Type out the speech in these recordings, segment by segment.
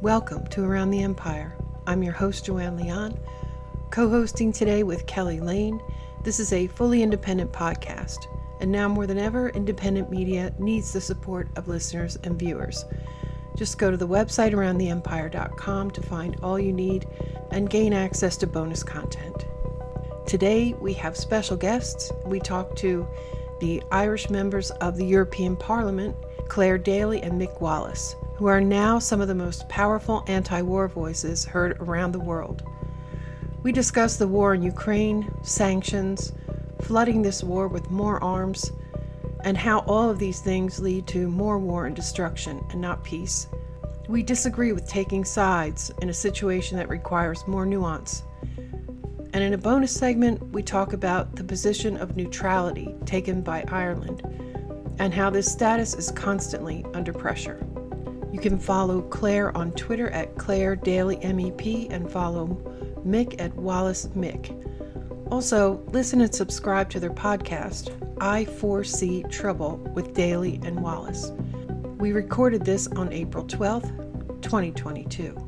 Welcome to Around the Empire. I'm your host, Joanne Leon, co-hosting today with Kelly Lane. This is a fully independent podcast, and now more than ever, independent media needs the support of listeners and viewers. Just go to the website aroundtheempire.com to find all you need and gain access to bonus content. Today, we have special guests. We talk to the Irish members of the European Parliament, Clare Daly and Mick Wallace, who are now some of the most powerful anti-war voices heard around the world. We discuss the war in Ukraine, sanctions, flooding this war with more arms, and how all of these things lead to more war and destruction and not peace. We disagree with taking sides in a situation that requires more nuance. And in a bonus segment, we talk about the position of neutrality taken by Ireland and how this status is constantly under pressure. You can follow Clare on Twitter at Clare Daly MEP and follow Mick at Wallace Mick. Also, listen and subscribe to their podcast, I Foresee Trouble with Daly and Wallace. We recorded this on April 12th, 2022.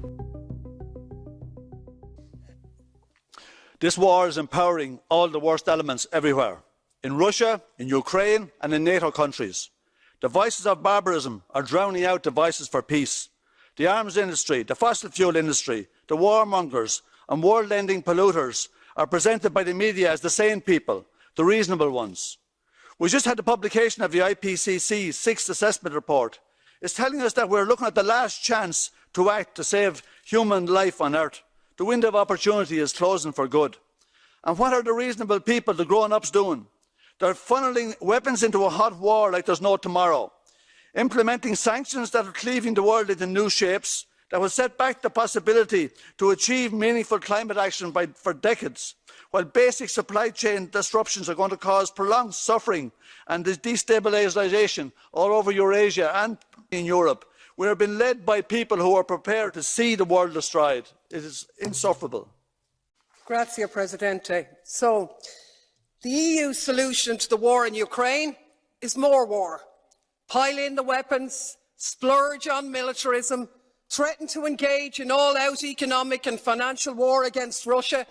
This war is empowering all the worst elements everywhere, in Russia, in Ukraine, and in NATO countries. The voices of barbarism are drowning out the voices for peace. The arms industry, the fossil fuel industry, the warmongers and world-ending polluters are presented by the media as the sane people, the reasonable ones. We just had the publication of the IPCC's sixth assessment report. It's telling us that we're looking at the last chance to act to save human life on Earth. The window of opportunity is closing for good. And what are the reasonable people, the grown-ups, doing? They're funneling weapons into a hot war like there's no tomorrow, implementing sanctions that are cleaving the world into new shapes that will set back the possibility to achieve meaningful climate action for decades, while basic supply chain disruptions are going to cause prolonged suffering and destabilisation all over Eurasia and in Europe. We are being led by people who are prepared to see the world destroyed. It is insufferable. Grazie, Presidente. So, the EU solution to the war in Ukraine is more war. Pile in the weapons, splurge on militarism, threaten to engage in all-out economic and financial war against Russia.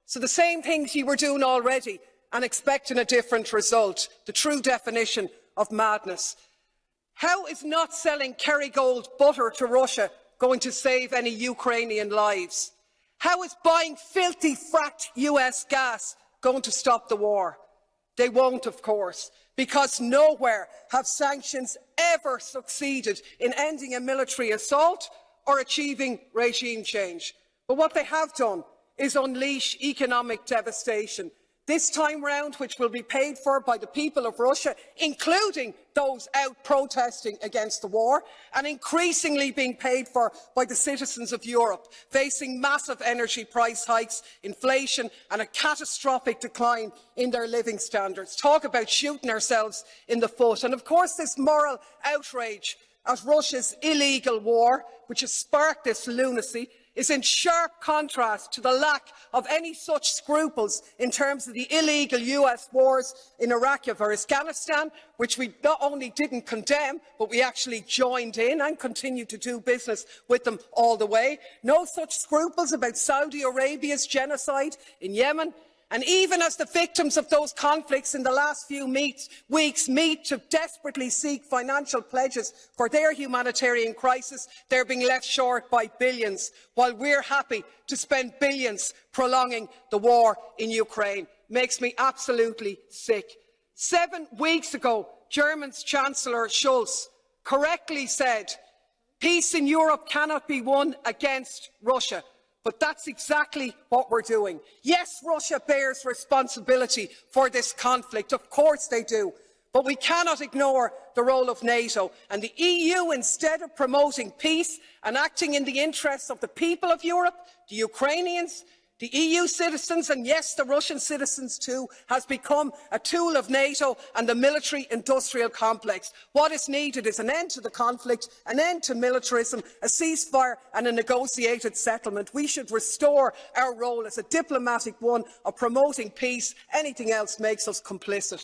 So the same things you were doing already and expecting a different result. The true definition of madness. How is not selling Kerrygold butter to Russia going to save any Ukrainian lives? How is buying filthy fracked US gas going to stop the war? They won't, of course, because nowhere have sanctions ever succeeded in ending a military assault or achieving regime change. But what they have done is unleash economic devastation, this time round which will be paid for by the people of Russia, including those out protesting against the war, and increasingly being paid for by the citizens of Europe, facing massive energy price hikes, inflation and a catastrophic decline in their living standards. Talk about shooting ourselves in the foot. And of course this moral outrage at Russia's illegal war, which has sparked this lunacy, is in sharp contrast to the lack of any such scruples in terms of the illegal US wars in Iraq or Afghanistan, which we not only didn't condemn, but we actually joined in and continue to do business with them all the way. No such scruples about Saudi Arabia's genocide in Yemen. And even as the victims of those conflicts in the last few weeks meet to desperately seek financial pledges for their humanitarian crisis, they're being left short by billions, while we're happy to spend billions prolonging the war in Ukraine. Makes me absolutely sick. 7 weeks ago, German's Chancellor Scholz correctly said, peace in Europe cannot be won against Russia. But that's exactly what we're doing. Yes, Russia bears responsibility for this conflict. Of course they do. But we cannot ignore the role of NATO. And the EU, instead of promoting peace and acting in the interests of the people of Europe, the Ukrainians, the EU citizens, and yes, the Russian citizens too, has become a tool of NATO and the military-industrial complex. What is needed is an end to the conflict, an end to militarism, a ceasefire and a negotiated settlement. We should restore our role as a diplomatic one of promoting peace. Anything else makes us complicit.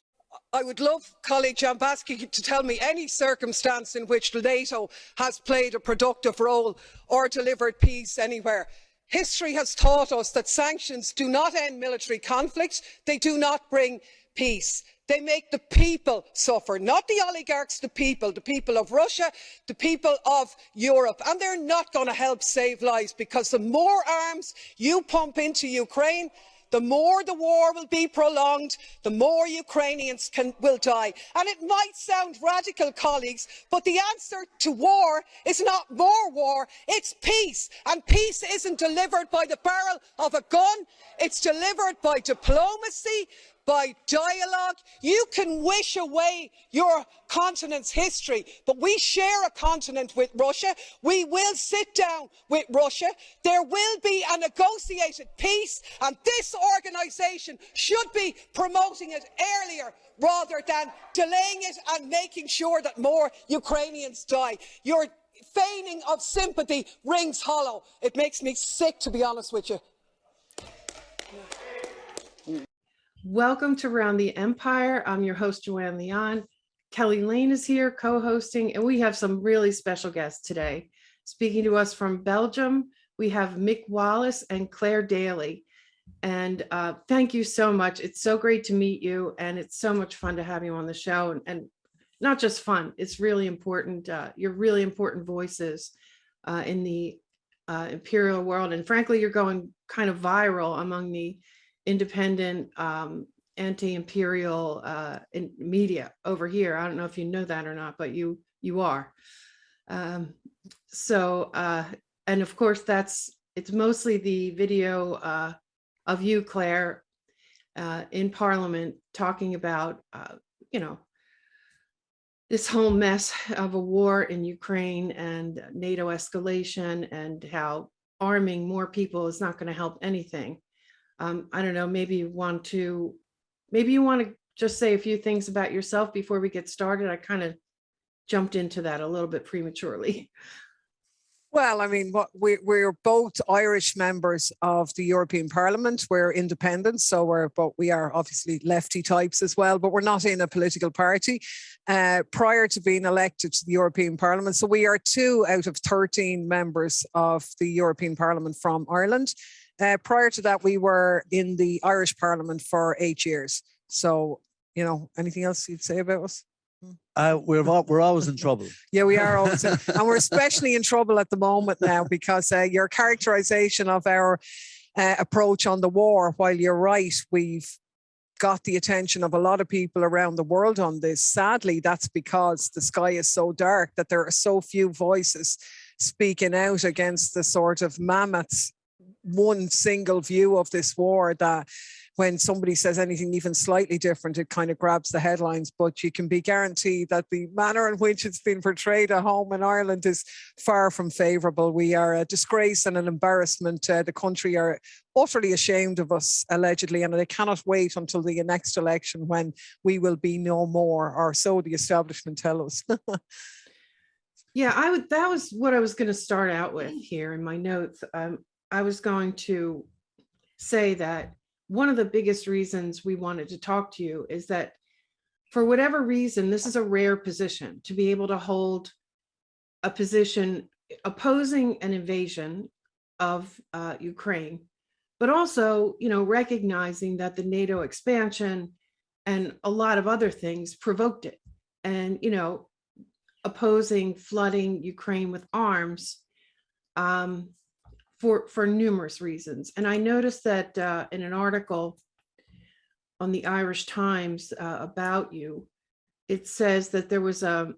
I would love colleague Jambaski to tell me any circumstance in which NATO has played a productive role or delivered peace anywhere. History has taught us that sanctions do not end military conflict. They do not bring peace. They make the people suffer, not the oligarchs, the people of Russia, the people of Europe. And they're not going to help save lives, because the more arms you pump into Ukraine, the more the war will be prolonged, the more Ukrainians will die. And it might sound radical, colleagues, but the answer to war is not more war, it's peace. And peace isn't delivered by the barrel of a gun, it's delivered by diplomacy, by dialogue. You can wish away your continent's history, but we share a continent with Russia. We will sit down with Russia. There will be a negotiated peace, and this organisation should be promoting it earlier rather than delaying it and making sure that more Ukrainians die. Your feigning of sympathy rings hollow. It makes me sick, to be honest with you. Welcome to Round the Empire. I'm your host, Joanne Leon. Kelly Lane is here co-hosting, and we have some really special guests today. Speaking to us from Belgium, we have Mick Wallace and Clare Daly. And thank you so much. It's so great to meet you, and it's so much fun to have you on the show. And not just fun, it's really important. You're really important voices in the imperial world. And frankly, you're going kind of viral among the independent anti-imperial media over here. I don't know if you know that or not, but you are. And of course, it's mostly the video of you, Clare, in Parliament talking about this whole mess of a war in Ukraine and NATO escalation, and how arming more people is not going to help anything. I don't know, maybe you want to just say a few things about yourself before we get started. I kind of jumped into that a little bit prematurely. Well, I mean, we're both Irish members of the European Parliament. We're independent, so we are obviously lefty types as well, but we're not in a political party prior to being elected to the European Parliament. So we are 2 out of 13 members of the European Parliament from Ireland. Prior to that, we were in the Irish Parliament for 8 years. So, anything else you'd say about us? We're always in trouble. Yeah, we are always in, and we're especially in trouble at the moment now, because your characterization of our approach on the war, while you're right, we've got the attention of a lot of people around the world on this. Sadly, that's because the sky is so dark that there are so few voices speaking out against the sort of mammoth one single view of this war, that when somebody says anything even slightly different, it kind of grabs the headlines. But you can be guaranteed that the manner in which it's been portrayed at home in Ireland is far from favourable. We are a disgrace and an embarrassment. The country are utterly ashamed of us, allegedly, and they cannot wait until the next election when we will be no more, or so the establishment tell us. Yeah, that was what I was going to start out with here in my notes. I was going to say that one of the biggest reasons we wanted to talk to you is that, for whatever reason, this is a rare position to be able to hold a position opposing an invasion of Ukraine, but also, recognizing that the NATO expansion and a lot of other things provoked it, and, opposing flooding Ukraine with arms for numerous reasons. And I noticed that in an article on the Irish Times about you, it says that there was an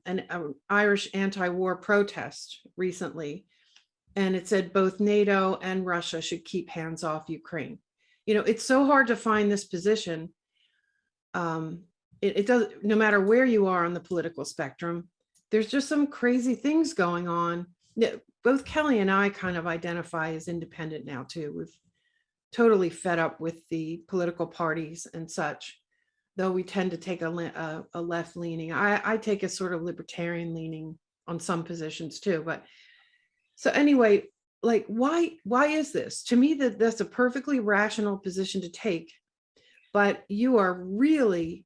Irish anti-war protest recently, and it said both NATO and Russia should keep hands off Ukraine. It's so hard to find this position. It does, no matter where you are on the political spectrum, there's just some crazy things going on. Both Kelly and I kind of identify as independent now too. We've totally fed up with the political parties and such, though we tend to take a left leaning. I take a sort of libertarian leaning on some positions too. But so anyway, like, why is this? To me, that's a perfectly rational position to take, but you are really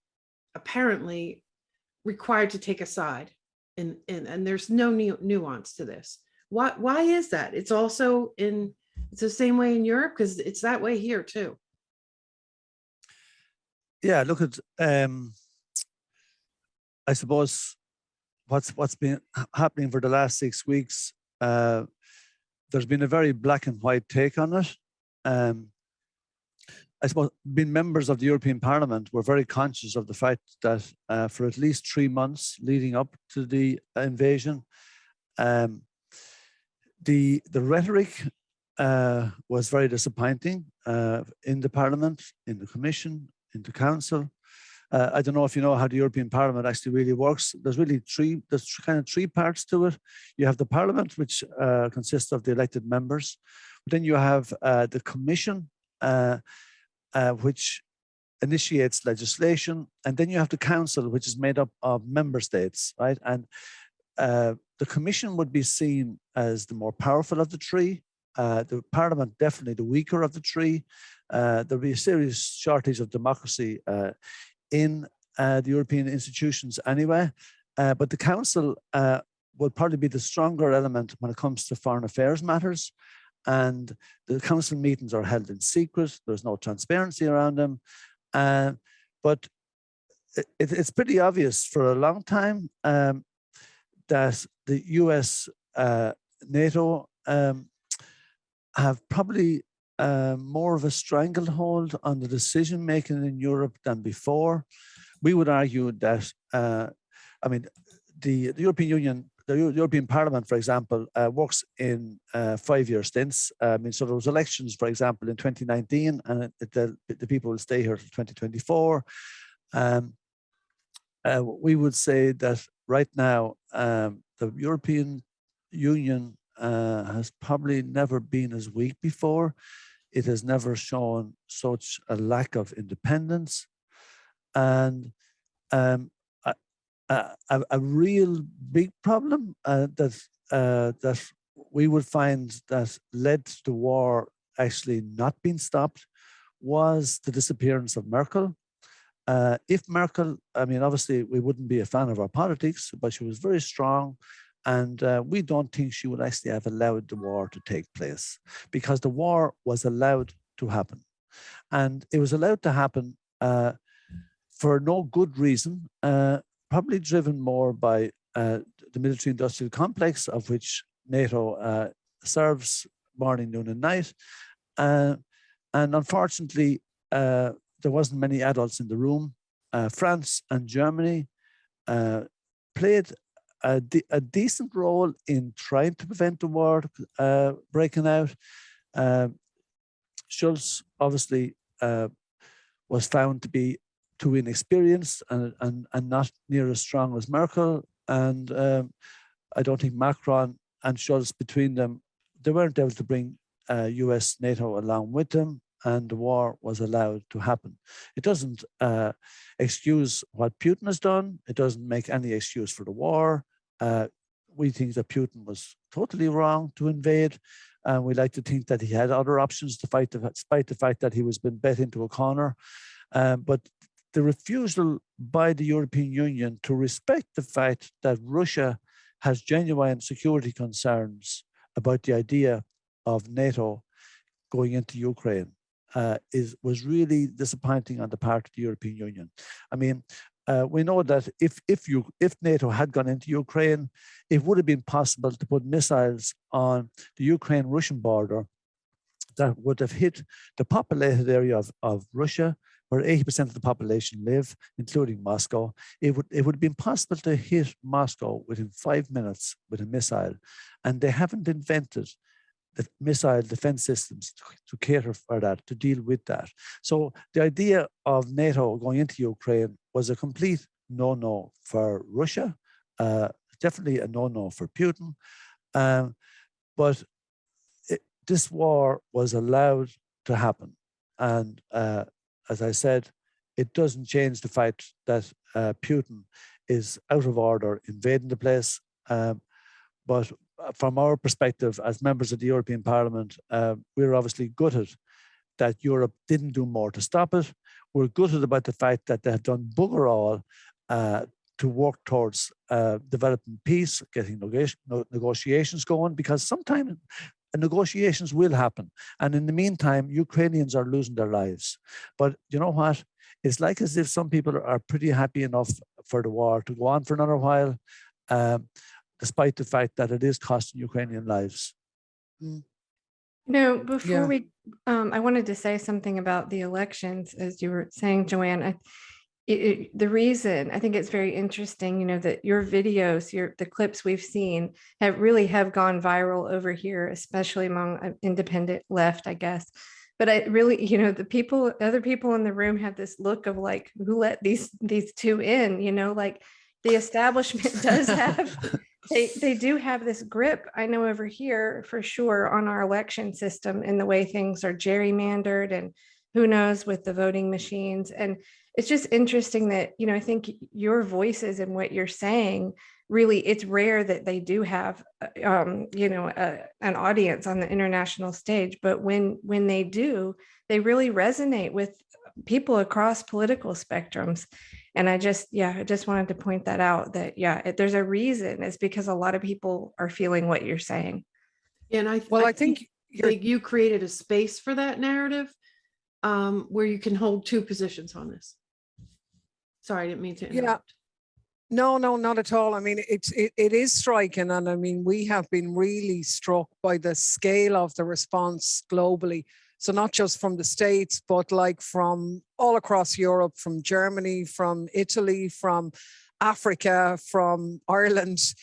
apparently required to take a side, and there's no nuance to this. Why is that? It's also it's the same way in Europe, because it's that way here too. Yeah, look at I suppose what's been happening for the last 6 weeks. There's been a very black and white take on it. I suppose being members of the European Parliament, we're very conscious of the fact that for at least 3 months leading up to the invasion, the rhetoric was very disappointing in the Parliament, in the Commission, in the Council. I don't know if you know how the European Parliament actually really works. There's kind of three parts to it. You have the Parliament, which consists of the elected members. But then you have the Commission, which initiates legislation. And then you have the Council, which is made up of member states, right? And the Commission would be seen as the more powerful of the three. The Parliament, definitely the weaker of the three. There'll be a serious shortage of democracy in the European institutions anyway. But the Council will probably be the stronger element when it comes to foreign affairs matters. And the Council meetings are held in secret. There's no transparency around them. But it's pretty obvious for a long time that the US, NATO have probably more of a stranglehold on the decision making in Europe than before. We would argue that, I mean, the European Union, the European Parliament, for example, works in 5-year stints. I mean, so there was elections, for example, in 2019, and the people will stay here till 2024. We would say that right now, the European Union has probably never been as weak before. It has never shown such a lack of independence, and a real big problem that we would find that led to the war actually not being stopped was the disappearance of Merkel. If Merkel, I mean, obviously we wouldn't be a fan of her politics, but she was very strong. And we don't think she would actually have allowed the war to take place, because the war was allowed to happen. And it was allowed to happen for no good reason, probably driven more by the military-industrial complex, of which NATO serves morning, noon, and night. And unfortunately, there wasn't many adults in the room. France and Germany played a decent role in trying to prevent the war breaking out. Scholz obviously was found to be too inexperienced and not near as strong as Merkel. And I don't think Macron and Scholz, between them, they weren't able to bring US, NATO along with them, and the war was allowed to happen. It doesn't excuse what Putin has done. It doesn't make any excuse for the war. We think that Putin was totally wrong to invade. And we like to think that he had other options to fight, despite the fact that he was been bet into a corner. But the refusal by the European Union to respect the fact that Russia has genuine security concerns about the idea of NATO going into Ukraine was really disappointing on the part of the European Union. I mean, we know that if NATO had gone into Ukraine, it would have been possible to put missiles on the Ukraine-Russian border that would have hit the populated area of Russia, where 80% of the population live, including Moscow. It would have been possible to hit Moscow within 5 minutes with a missile, and they haven't invented the missile defense systems to cater for that, to deal with that. So the idea of NATO going into Ukraine was a complete no-no for Russia, definitely a no-no for Putin. But this war was allowed to happen. And as I said, it doesn't change the fact that Putin is out of order, invading the place. But from our perspective, as members of the European Parliament, we're obviously gutted that Europe didn't do more to stop it. We're gutted about the fact that they have done bugger all to work towards developing peace, getting negotiations going, because sometimes negotiations will happen. And in the meantime, Ukrainians are losing their lives. But you know what? It's like as if some people are pretty happy enough for the war to go on for another while, despite the fact that it is costing Ukrainian lives. No, before we, I wanted to say something about the elections, as you were saying, Joanne. The reason I think it's very interesting, you know, that your videos, the clips we've seen have gone viral over here, especially among independent left, I guess. But I really, you know, other people in the room have this look of like, who let these two in, you know, like the establishment does have, they do have this grip, I know over here for sure, on our election system and the way things are gerrymandered and who knows with the voting machines. And it's just interesting that, you know, I think your voices and what you're saying, really, it's rare that they do have, you know, an audience on the international stage. But when they do, they really resonate with people across political spectrums. And I just wanted to point that out, that, there's a reason. It's because a lot of people are feeling what you're saying. And I think you created a space for that narrative where you can hold two positions on this. Sorry, I didn't mean to interrupt. No, not at all. I mean, it is striking. And I mean, we have been really struck by the scale of the response globally. So not just from the States, but like from all across Europe, from Germany, from Italy, from Africa, from Ireland,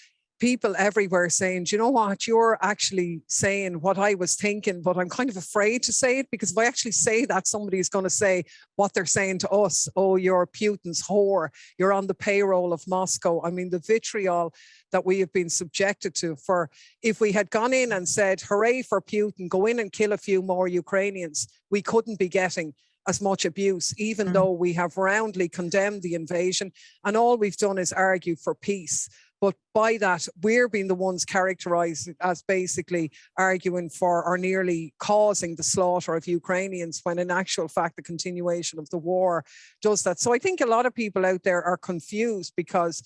people everywhere saying, do you know what, you're actually saying what I was thinking, but I'm kind of afraid to say it, because if I actually say that, somebody is going to say what they're saying to us. Oh, you're Putin's whore. You're on the payroll of Moscow. I mean, the vitriol that we have been subjected to, for if we had gone in and said, hooray for Putin, go in and kill a few more Ukrainians, we couldn't be getting as much abuse, even though we have roundly condemned the invasion. And all we've done is argue for peace. But by that, we're being the ones characterized as basically arguing for or nearly causing the slaughter of Ukrainians, when in actual fact, the continuation of the war does that. So I think a lot of people out there are confused, because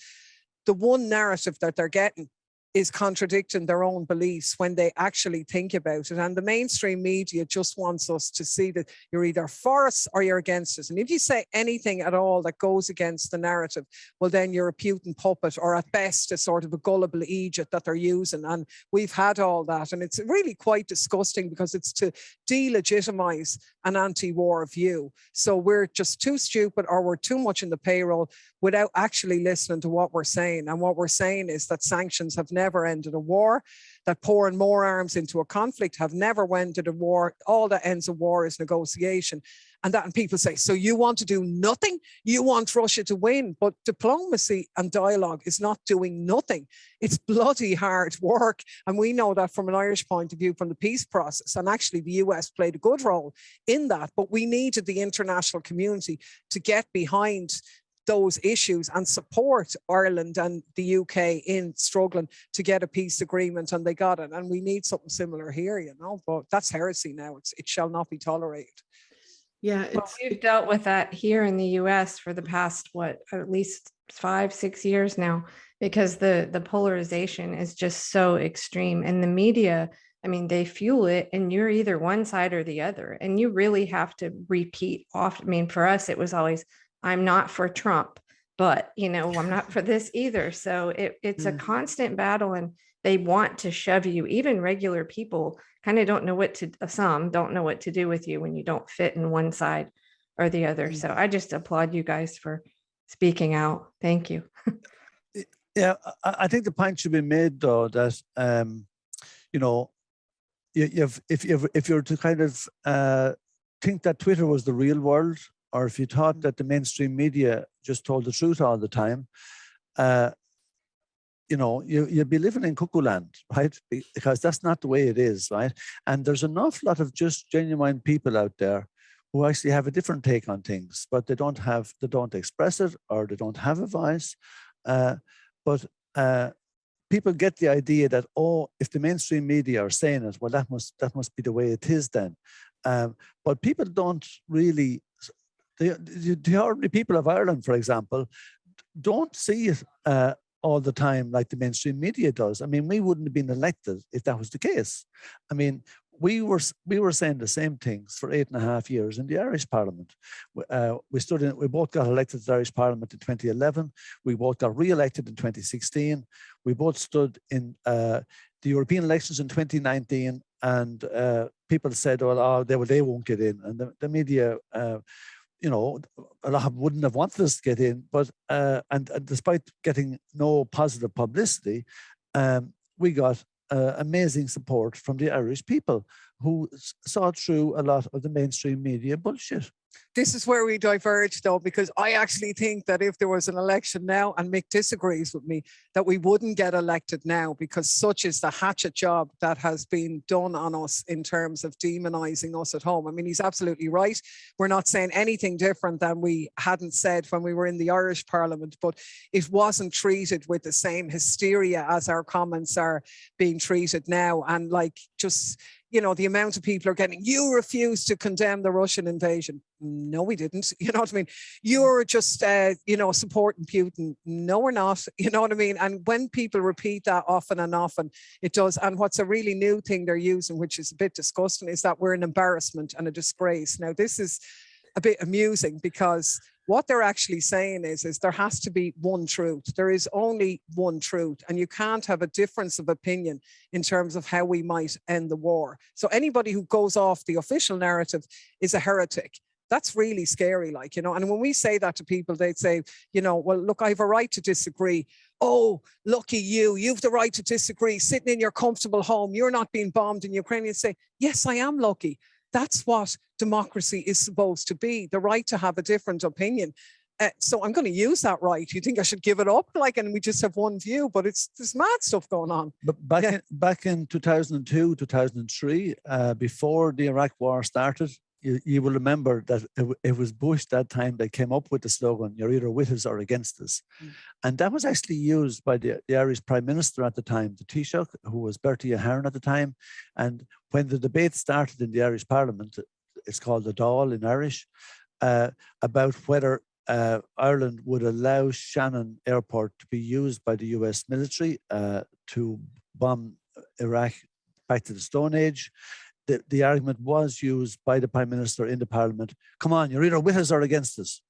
the one narrative that they're getting is contradicting their own beliefs when they actually think about it. And the mainstream media just wants us to see that you're either for us or you're against us. And if you say anything at all that goes against the narrative, well, then you're a Putin puppet, or at best a sort of a gullible Egypt that they're using. And we've had all that. And it's really quite disgusting, because it's to delegitimize an anti-war view. So we're just too stupid, or we're too much in the payroll, without actually listening to what we're saying. And what we're saying is that sanctions have never ended a war, that pouring more arms into a conflict have never ended a war. All that ends a war is negotiation. And people say, so you want to do nothing? You want Russia to win? But diplomacy and dialogue is not doing nothing. It's bloody hard work. And we know that from an Irish point of view, from the peace process. And actually the US played a good role in that. But we needed the international community to get behind those issues and support Ireland and the UK in struggling to get a peace agreement, and they got it. And we need something similar here, you know, but that's heresy now. It shall not be tolerated. Yeah, we've dealt with that here in the US for the past, at least 5-6 years now, because the polarization is just so extreme, and the media, I mean, they fuel it, and you're either one side or the other, and you really have to repeat often. I mean, for us, it was always, I'm not for Trump, but, you know, I'm not for this either. So it's a constant battle, and they want to shove you. Even regular people kind of don't know some don't know what to do with you when you don't fit in one side or the other. So I just applaud you guys for speaking out. Thank you. Yeah, I think the point should be made, though, that, you know, if you're to kind of think that Twitter was the real world, or if you thought that the mainstream media just told the truth all the time, you know, you'd be living in cuckoo land, right? Because that's not the way it is, right? And there's an awful lot of just genuine people out there who actually have a different take on things, but they don't express it, or they don't have a voice. But people get the idea that, oh, if the mainstream media are saying it, well, that must be the way it is then. But people don't really, the ordinary people of Ireland, for example, don't see it all the time like the mainstream media does. I mean, we wouldn't have been elected if that was the case. I mean, we were saying the same things for 8.5 years in the Irish Parliament. We both got elected to the Irish Parliament in 2011. We both got re-elected in 2016. We both stood in the European elections in 2019, and people said, "Oh, they won't get in," and the media. A lot of wouldn't have wanted us to get in, but and despite getting no positive publicity, we got amazing support from the Irish people who saw through a lot of the mainstream media bullshit. This is where we diverge, though, because I actually think that if there was an election now, and Mick disagrees with me, that we wouldn't get elected now, because such is the hatchet job that has been done on us in terms of demonizing us at home. I mean, he's absolutely right. We're not saying anything different than we hadn't said when we were in the Irish Parliament, but it wasn't treated with the same hysteria as our comments are being treated now. And like, just, the amount of people are getting, "You refuse to condemn the Russian invasion." No, we didn't. You know what I mean? You're just, supporting Putin. No, we're not. You know what I mean? And when people repeat that often and often, it does. And what's a really new thing they're using, which is a bit disgusting, is that we're an embarrassment and a disgrace. Now, this is a bit amusing, because what they're actually saying is there has to be one truth. There is only one truth, and you can't have a difference of opinion in terms of how we might end the war. So anybody who goes off the official narrative is a heretic. That's really scary, and when we say that to people, they'd say, "Well, look, I have a right to disagree." "Oh, lucky you, you've the right to disagree, sitting in your comfortable home, you're not being bombed in Ukraine." You say, "Yes, I am lucky." That's what democracy is supposed to be, the right to have a different opinion. So I'm going to use that right. You think I should give it up? And we just have one view, but there's mad stuff going on. But back in 2002, 2003, before the Iraq war started, you will remember that it was Bush that time that came up with the slogan, "You're either with us or against us." And that was actually used by the Irish Prime Minister at the time, the Taoiseach, who was Bertie Ahern at the time. And when the debate started in the Irish Parliament, it's called the Dáil in Irish, about whether Ireland would allow Shannon Airport to be used by the US military to bomb Iraq back to the Stone Age. The argument was used by the Prime Minister in the Parliament. "Come on, you're either with us or against us."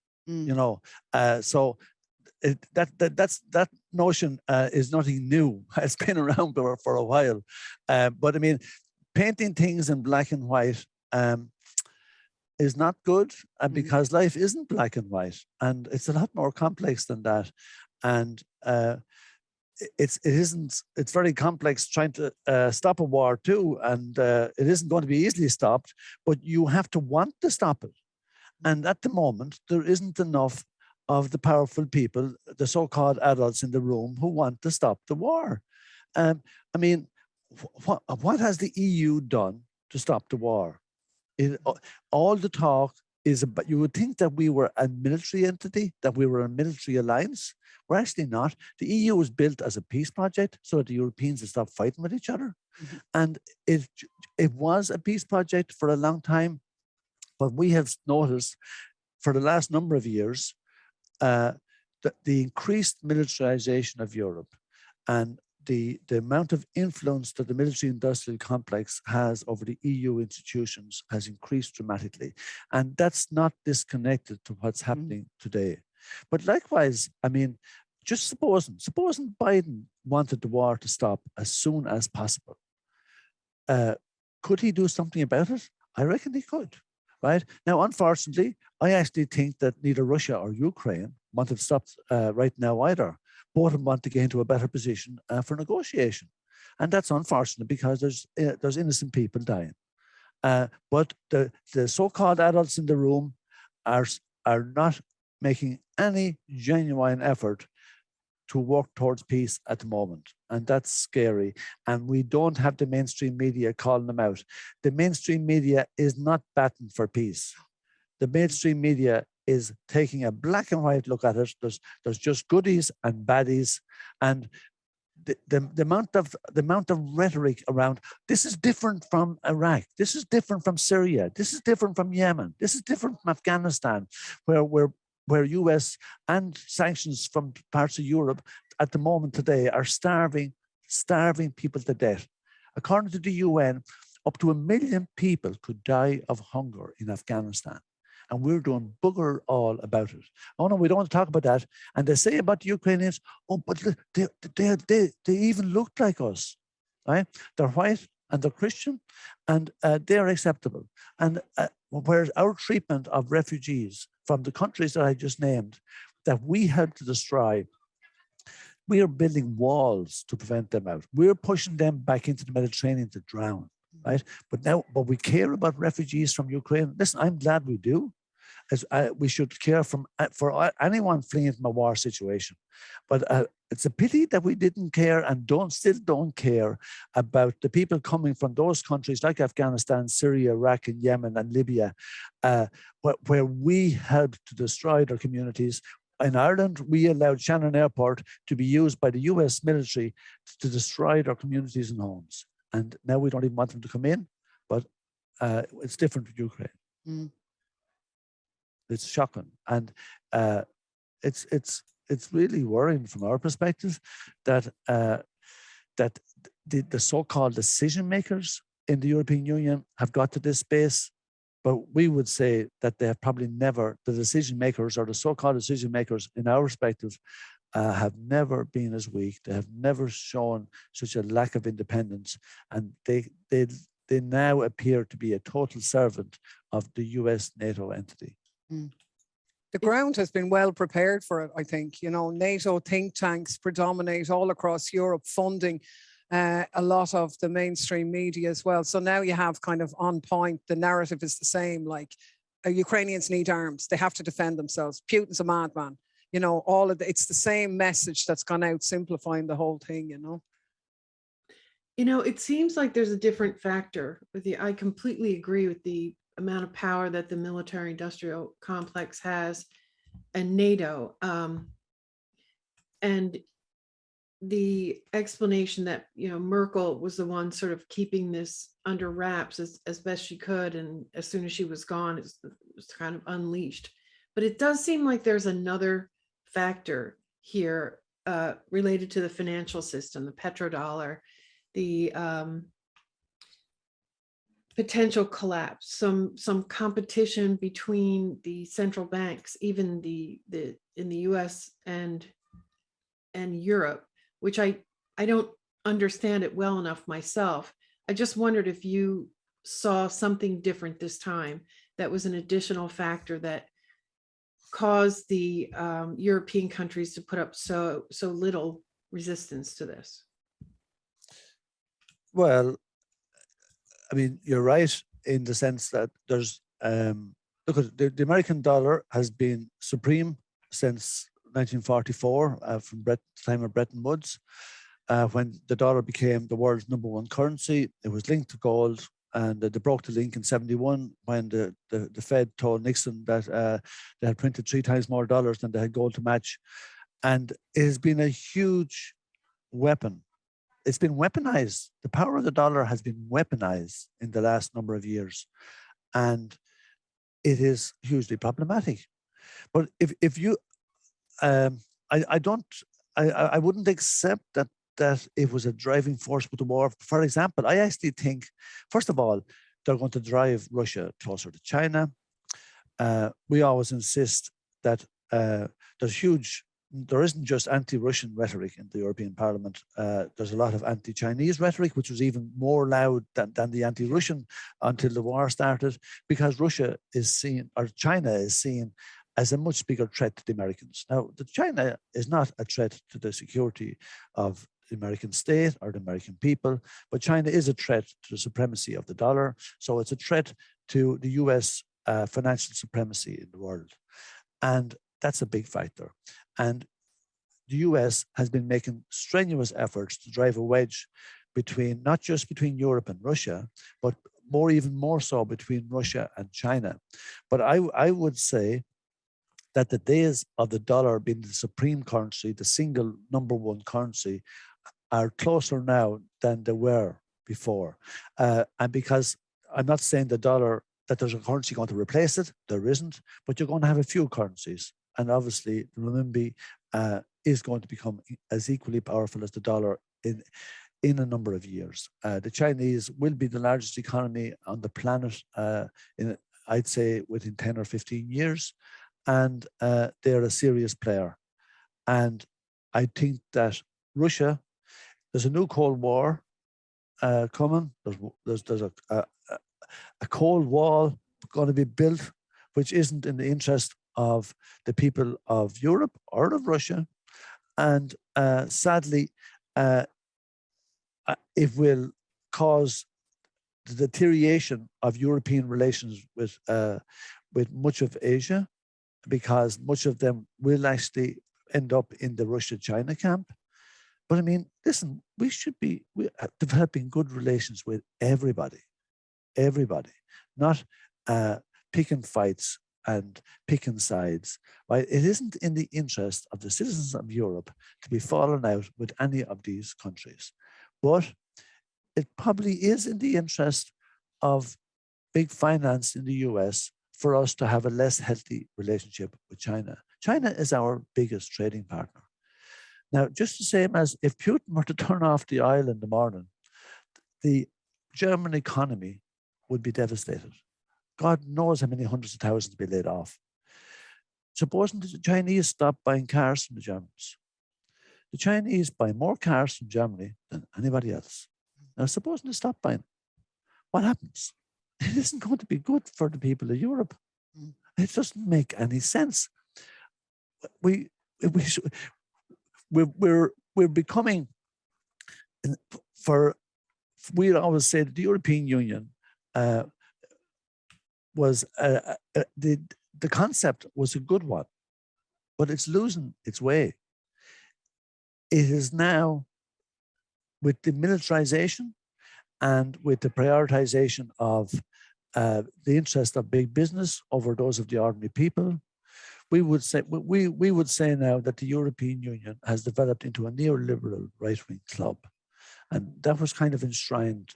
So that notion is nothing new. It's been around for a while. But I mean, painting things in black and white is not good, because life isn't black and white, and it's a lot more complex than that. And it's very complex trying to stop a war too, and it isn't going to be easily stopped, but you have to want to stop it. And at the moment, there isn't enough of the powerful people, the so-called adults in the room, who want to stop the war. I mean, what has the EU done to stop the war? All the talk is about, you would think that we were a military entity, that we were a military alliance. We're actually not. The EU was built as a peace project so that the Europeans would stop fighting with each other. And it was a peace project for a long time. But we have noticed for the last number of years that the increased militarization of Europe and the amount of influence that the military-industrial complex has over the EU institutions has increased dramatically. And that's not disconnected to what's happening today. But likewise, I mean, just supposing Biden wanted the war to stop as soon as possible. Could he do something about it? I reckon he could, right? Now, unfortunately, I actually think that neither Russia or Ukraine want it stopped right now either. Both of them want to get into a better position for negotiation. And that's unfortunate because there's innocent people dying. But the so-called adults in the room are not making any genuine effort to work towards peace at the moment. And that's scary. And we don't have the mainstream media calling them out. The mainstream media is not batting for peace. The mainstream media is taking a black and white look at it. There's just goodies and baddies. And the amount of rhetoric around this is different from Iraq, this is different from Syria, this is different from Yemen, this is different from Afghanistan, where US and sanctions from parts of Europe at the moment today are starving people to death. According to the UN, up to 1 million people could die of hunger in Afghanistan. And we're doing bugger all about it. Oh no, we don't want to talk about that. And they say about the Ukrainians, oh, but they even look like us, right? They're white and they're Christian, and they're acceptable. And whereas our treatment of refugees from the countries that I just named, that we had to destroy, we are building walls to prevent them out. We're pushing them back into the Mediterranean to drown, right? But we care about refugees from Ukraine. Listen, I'm glad we do. As we should care for anyone fleeing from a war situation. But it's a pity that we didn't care and still don't care about the people coming from those countries like Afghanistan, Syria, Iraq, and Yemen, and Libya, where we helped to destroy their communities. In Ireland, we allowed Shannon Airport to be used by the US military to destroy their communities and homes. And now we don't even want them to come in, but it's different with Ukraine. Mm. It's shocking, and it's really worrying from our perspective that that the so-called decision makers in the European Union have got to this space, but we would say that they have probably never. The decision makers or the so-called decision makers in our perspective have never been as weak. They have never shown such a lack of independence, and they now appear to be a total servant of the US NATO entity. The ground has been well prepared for it, I think. You know, NATO think tanks predominate all across Europe, funding a lot of the mainstream media as well. So now you have kind of on point, the narrative is the same, like Ukrainians need arms, they have to defend themselves, Putin's a madman. You know, it's the same message that's gone out, simplifying the whole thing, you know. You know, it seems like there's a different factor. I completely agree with the amount of power that the military industrial complex has and NATO. And the explanation that, you know, Merkel was the one sort of keeping this under wraps as best she could. And as soon as she was gone, it was kind of unleashed. But it does seem like there's another factor here related to the financial system, the petrodollar, the potential collapse, some competition between the central banks, even in the US and Europe, which I don't understand it well enough myself. I just wondered if you saw something different this time that was an additional factor that caused the European countries to put up so little resistance to this. Well, I mean, you're right in the sense that there's, look, the American dollar has been supreme since 1944, from the time of Bretton Woods, when the dollar became the world's #1 currency. It was linked to gold, and they broke the link in 1971 when the Fed told Nixon that they had printed 3 times more dollars than they had gold to match. And it has been a huge weapon. It's been weaponized. The power of the dollar has been weaponized in the last number of years, and it is hugely problematic. But if you, I wouldn't accept that it was a driving force with the war. For example, I actually think, first of all, they're going to drive Russia closer to China. We always insist that there isn't just anti-Russian rhetoric in the European Parliament. There's a lot of anti-Chinese rhetoric, which was even more loud than the anti-Russian until the war started, because Russia is seen, or China is seen, as a much bigger threat to the Americans. Now, China is not a threat to the security of the American state or the American people, but China is a threat to the supremacy of the dollar. So it's a threat to the US financial supremacy in the world. And that's a big factor. And the US has been making strenuous efforts to drive a wedge between, not just between Europe and Russia, but even more so between Russia and China. But I would say that the days of the dollar being the supreme currency, the single #1 currency, are closer now than they were before. And because I'm not saying that there's a currency going to replace it, there isn't, but you're going to have a few currencies. And obviously the renminbi is going to become as equally powerful as the dollar in a number of years. The Chinese will be the largest economy on the planet I'd say within 10 or 15 years. And they're a serious player. And I think that Russia, there's a new Cold War coming. There's a Cold Wall going to be built, which isn't in the interest of the people of Europe or of Russia. And sadly, it will cause the deterioration of European relations with much of Asia, because much of them will actually end up in the Russia-China camp. But I mean, listen, we should be developing good relations with everybody, not picking fights and picking sides. Right? It isn't in the interest of the citizens of Europe to be falling out with any of these countries. But it probably is in the interest of big finance in the US for us to have a less healthy relationship with China. China is our biggest trading partner. Now, just the same as if Putin were to turn off the oil in the morning, the German economy would be devastated. God knows how many hundreds of thousands would be laid off. Supposing the Chinese stop buying cars from the Germans. The Chinese buy more cars from Germany than anybody else. Now, supposing they stop buying, what happens? It isn't going to be good for the people of Europe. It doesn't make any sense. We're becoming, we always say that the European Union was, the concept was a good one, but it's losing its way. It is now, with the militarization and with the prioritization of the interest of big business over those of the ordinary people, we would say now that the European Union has developed into a neoliberal right-wing club. And that was kind of enshrined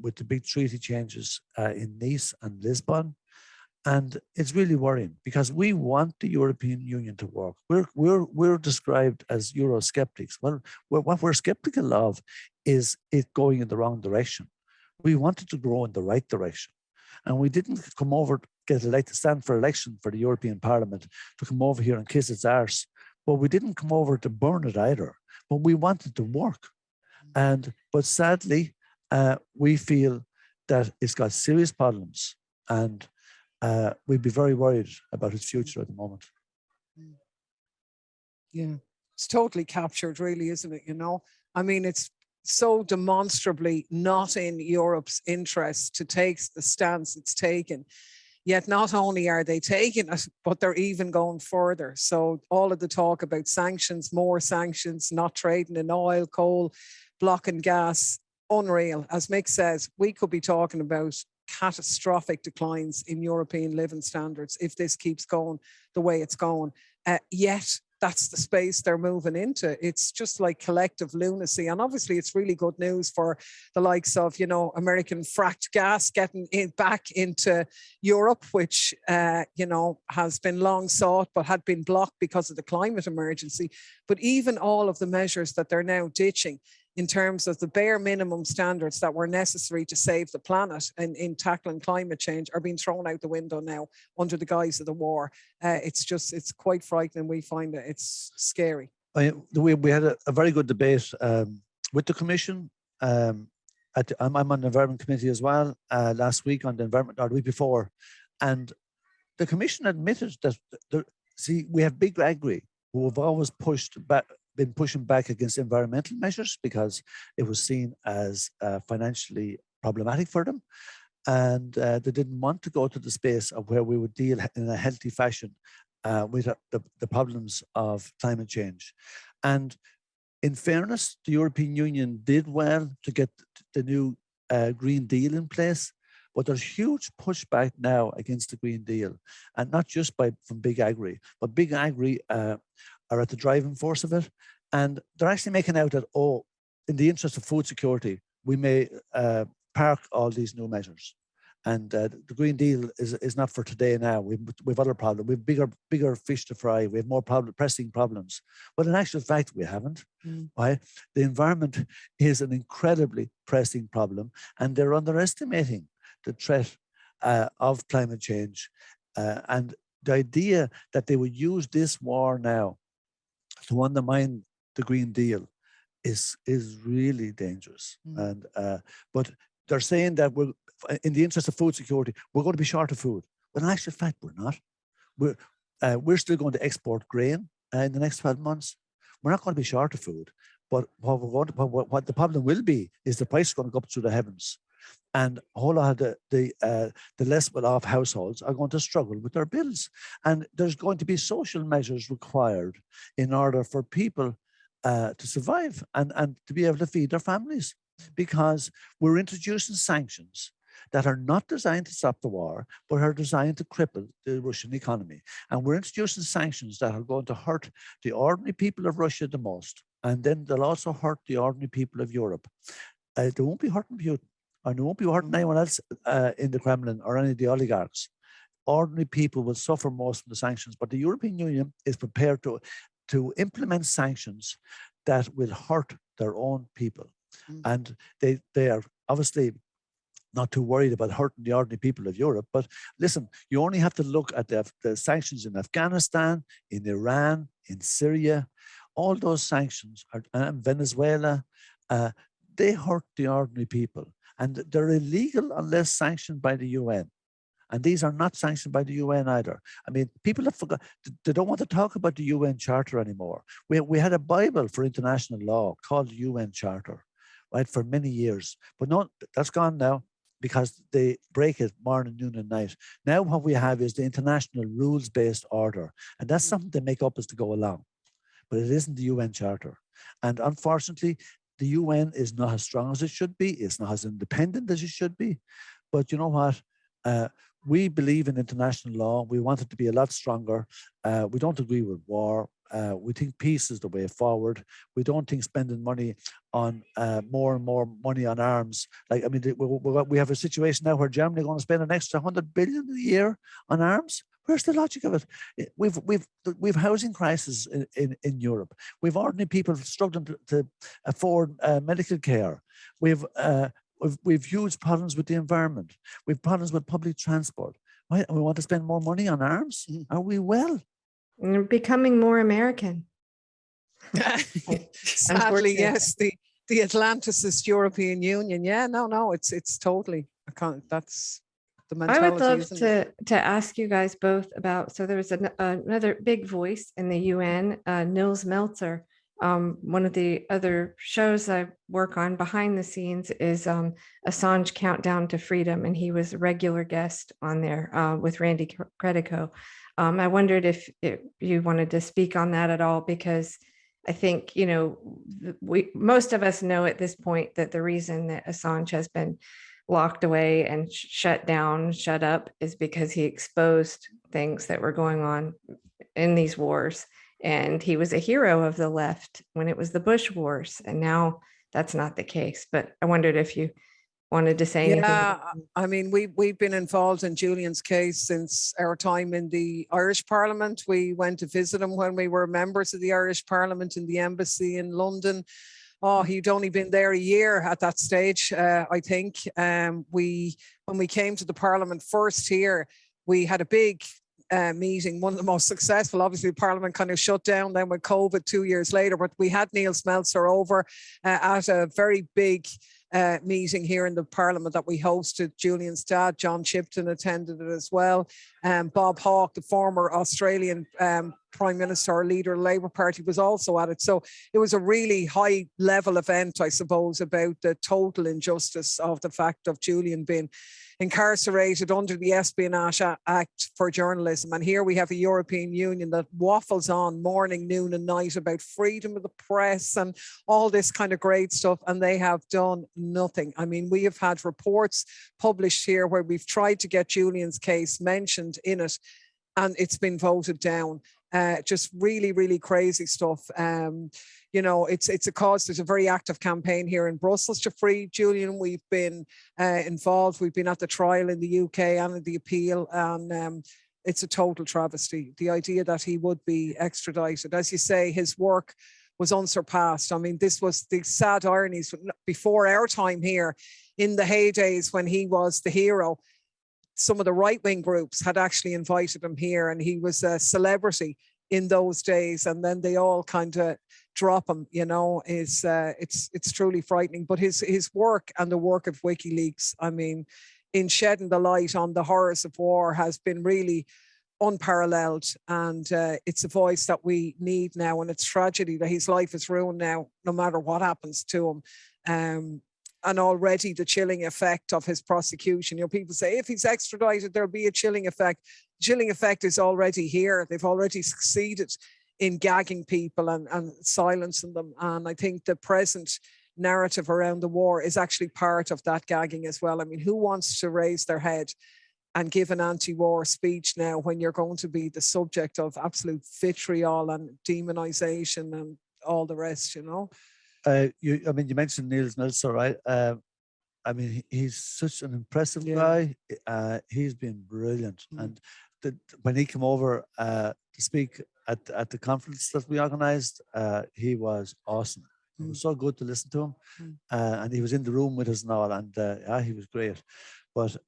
with the big treaty changes in Nice and Lisbon. And it's really worrying because we want the European Union to work. We're described as Eurosceptics. Well, what we're skeptical of is it going in the wrong direction. We wanted to grow in the right direction. And we didn't come over, stand for election for the European Parliament to come over here and kiss its arse. But we didn't come over to burn it either. But we wanted to work. But sadly, we feel that it's got serious problems, and we'd be very worried about its future at the moment. Yeah, it's totally captured, really, isn't it? You know, I mean, it's so demonstrably not in Europe's interest to take the stance it's taken. Yet not only are they taking it, but they're even going further. So all of the talk about sanctions, more sanctions, not trading in oil, coal, blocking gas, unreal. As Mick says, we could be talking about catastrophic declines in European living standards if this keeps going the way it's going. Yet that's the space they're moving into. It's just like collective lunacy. And obviously it's really good news for the likes of, you know, American fracked gas getting back into Europe, which, you know, has been long sought, but had been blocked because of the climate emergency. But even all of the measures that they're now ditching in terms of the bare minimum standards that were necessary to save the planet and in tackling climate change are being thrown out the window now under the guise of the war. It's quite frightening. We find it, it's scary. We had a very good debate with the Commission. I'm on the Environment Committee as well last week on the Environment, or the week before. And the Commission admitted that, we have big agri who have always been pushing back against environmental measures because it was seen as financially problematic for them. And they didn't want to go to the space of where we would deal in a healthy fashion with the problems of climate change. And in fairness, the European Union did well to get the new Green Deal in place, but there's huge pushback now against the Green Deal, and not just from big agri, but big agri are at the driving force of it. And they're actually making out that, in the interest of food security, we may park all these new measures. And the Green Deal is not for today now. We've other problems. We've bigger fish to fry. We have more pressing problems. But in actual fact, we haven't. Why? The environment is an incredibly pressing problem, and they're underestimating the threat of climate change. And the idea that they would use this war now to undermine the Green Deal is really dangerous. And but they're saying that we're, in the interest of food security, we're going to be short of food. But in actual fact, we're not. We're still going to export grain in the next 12 months. We're not going to be short of food. But what the problem will be is the price is going to go up through the heavens. And a whole lot of the less well-off households are going to struggle with their bills. And there's going to be social measures required in order for people to survive and to be able to feed their families, because we're introducing sanctions that are not designed to stop the war, but are designed to cripple the Russian economy. And we're introducing sanctions that are going to hurt the ordinary people of Russia the most. And then they'll also hurt the ordinary people of Europe. They won't be hurting Putin, and they won't be hurting anyone else in the Kremlin or any of the oligarchs. Ordinary people will suffer most from the sanctions, but the European Union is prepared to implement sanctions that will hurt their own people. And they are obviously not too worried about hurting the ordinary people of Europe. But listen, you only have to look at the sanctions in Afghanistan, in Iran, in Syria. All those sanctions, Venezuela, they hurt the ordinary people. And they're illegal unless sanctioned by the UN. And these are not sanctioned by the UN either. I mean, people have forgot, they don't want to talk about the UN Charter anymore. We had a Bible for international law called the UN Charter, right, for many years. But no, that's gone now because they break it morning, noon, and night. Now what we have is the international rules-based order. And that's something they make up as to go along. But it isn't the UN Charter. And unfortunately, the UN is not as strong as it should be. It's not as independent as it should be. But you know what? We believe in international law. We want it to be a lot stronger. We don't agree with war. We think peace is the way forward. We don't think spending money on more and more money on arms. Like, I mean, we have a situation now where Germany is going to spend an extra 100 billion a year on arms. Where's the logic of it? We've housing crisis in Europe. We've ordinary people struggling to afford medical care. We've huge problems with the environment. We've problems with public transport. Why? We want to spend more money on arms? Are we well? You're becoming more American. Sadly, yes. The Atlanticist European Union. Yeah, no, it's totally. That's the mentality. I would love to ask you guys both about. So there was another big voice in the UN, Nils Melzer. One of the other shows I work on behind the scenes is Assange Countdown to Freedom, and he was a regular guest on there with Randy Credico. I wondered if you wanted to speak on that at all, because I think, most of us know at this point that the reason that Assange has been locked away and shut down, shut up, is because he exposed things that were going on in these wars. And he was a hero of the left when it was the Bush Wars. And now that's not the case. But I wondered if you wanted to say anything. Yeah, I mean, we've been involved in Julian's case since our time in the Irish Parliament. We went to visit him when we were members of the Irish Parliament in the embassy in London. Oh, he'd only been there a year at that stage, I think. When we came to the Parliament first here, we had a big meeting, one of the most successful. Obviously, Parliament kind of shut down then with COVID 2 years later, but we had Nils Melzer over at a very big meeting here in the Parliament that we hosted. Julian's dad, John Chipton, attended it as well. Bob Hawke, the former Australian Prime Minister or leader of the Labour Party, was also at it. So it was a really high level event, I suppose, about the total injustice of the fact of Julian being incarcerated under the Espionage Act for journalism. And here we have a European Union that waffles on morning, noon and night about freedom of the press and all this kind of great stuff, and they have done nothing. I mean, we have had reports published here where we've tried to get Julian's case mentioned in it. and it's been voted down. Just really, really crazy stuff. You know, it's a cause. There's a very active campaign here in Brussels to free Julian. We've been involved. We've been at the trial in the UK and in the appeal, and it's a total travesty. The idea that he would be extradited, as you say, his work was unsurpassed. I mean, this was the sad ironies before our time here in the heydays when he was the hero. Some of the right-wing groups had actually invited him here, and he was a celebrity in those days. And then they all kind of drop him. You know, it's truly frightening. But his work and the work of WikiLeaks, I mean, in shedding the light on the horrors of war, has been really unparalleled, and it's a voice that we need now. And it's tragedy that his life is ruined now, no matter what happens to him. And already the chilling effect of his prosecution. You know, people say if he's extradited, there'll be a chilling effect. The chilling effect is already here. They've already succeeded in gagging people and silencing them. And I think the present narrative around the war is actually part of that gagging as well. I mean, who wants to raise their head and give an anti-war speech now when you're going to be the subject of absolute vitriol and demonization and all the rest, you know? You mentioned Niels Nelson, right? I mean, he's such an impressive guy. He's been brilliant. And when he came over to speak at the conference that we organized, he was awesome. It was so good to listen to him. And he was in the room with us and all, and he was great. But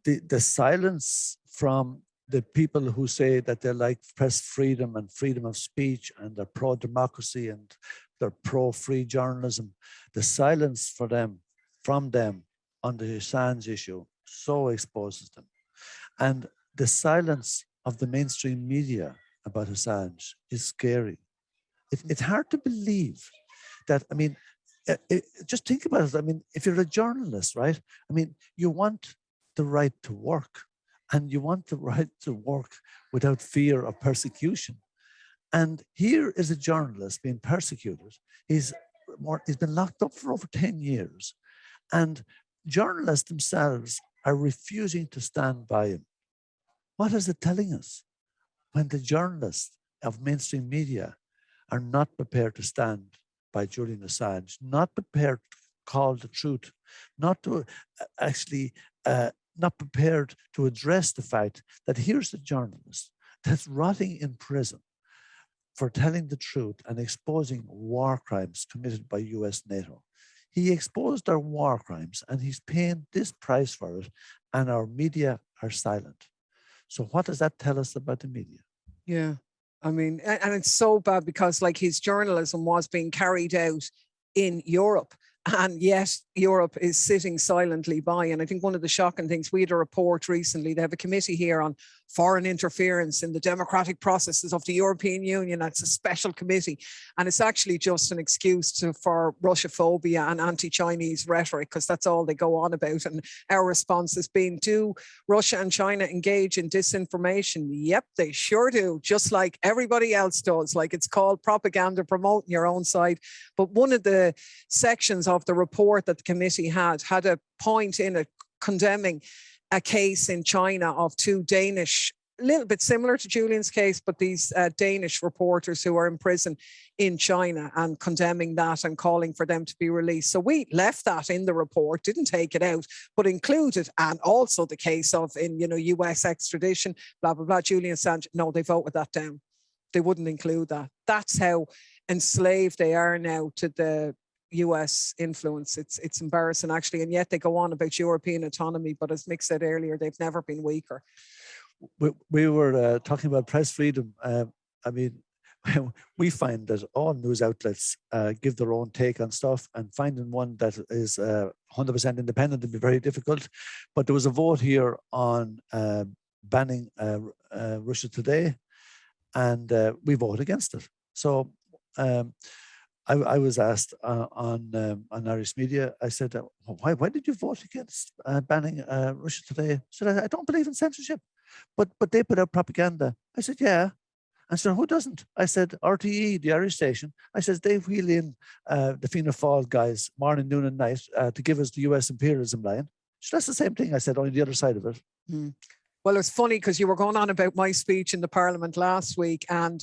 the silence from the people who say that they like press freedom and freedom of speech and they're pro-democracy and they're pro-free journalism, the silence from them on the Assange issue so exposes them. And the silence of the mainstream media about Assange is scary. It's hard to believe that, I mean, just think about it. I mean, if you're a journalist, right? I mean, you want the right to work, and you want the right to work without fear of persecution. And here is a journalist being persecuted. He's been locked up for over 10 years. And journalists themselves are refusing to stand by him. What is it telling us? When the journalists of mainstream media are not prepared to stand by Julian Assange, not prepared to call the truth, not to not prepared to address the fact that here's a journalist that's rotting in prison for telling the truth and exposing war crimes committed by US NATO. He exposed our war crimes and he's paying this price for it, and our media are silent. So what does that tell us about the media? Yeah, I mean, and it's so bad because like his journalism was being carried out in Europe, and yet Europe is sitting silently by. And I think one of the shocking things, we had a report recently, they have a committee here on foreign interference in the democratic processes of the European Union. It's a special committee, and it's actually just an excuse for Russophobia and anti-Chinese rhetoric, because that's all they go on about. And our response has been, do Russia and China engage in disinformation? Yep, they sure do, just like everybody else does. Like, it's called propaganda promoting your own side. But one of the sections of the report that the committee had a point in it condemning a case in China of two Danish, a little bit similar to Julian's case, but these Danish reporters who are in prison in China, and condemning that and calling for them to be released. So we left that in the report, didn't take it out, but included, and also the case of US extradition, blah, blah, blah, Julian Assange. No, they voted that down. They wouldn't include that. That's how enslaved they are now to the US influence. It's embarrassing, actually, and yet they go on about European autonomy, but as Mick said earlier, they've never been weaker. We were talking about press freedom. I mean, we find that all news outlets give their own take on stuff, and finding one that is 100% independent would be very difficult. But there was a vote here on banning Russia Today, and we voted against it. So I was asked on Irish media, I said, why did you vote against banning Russia Today? I said, I don't believe in censorship, but they put out propaganda. I said, yeah. And so who doesn't? I said, RTE, the Irish station, I said, they wheel in the Fianna Fáil guys morning, noon and night to give us the US imperialism line. So that's the same thing I said, only the other side of it. Well, it's funny because you were going on about my speech in the Parliament last week, and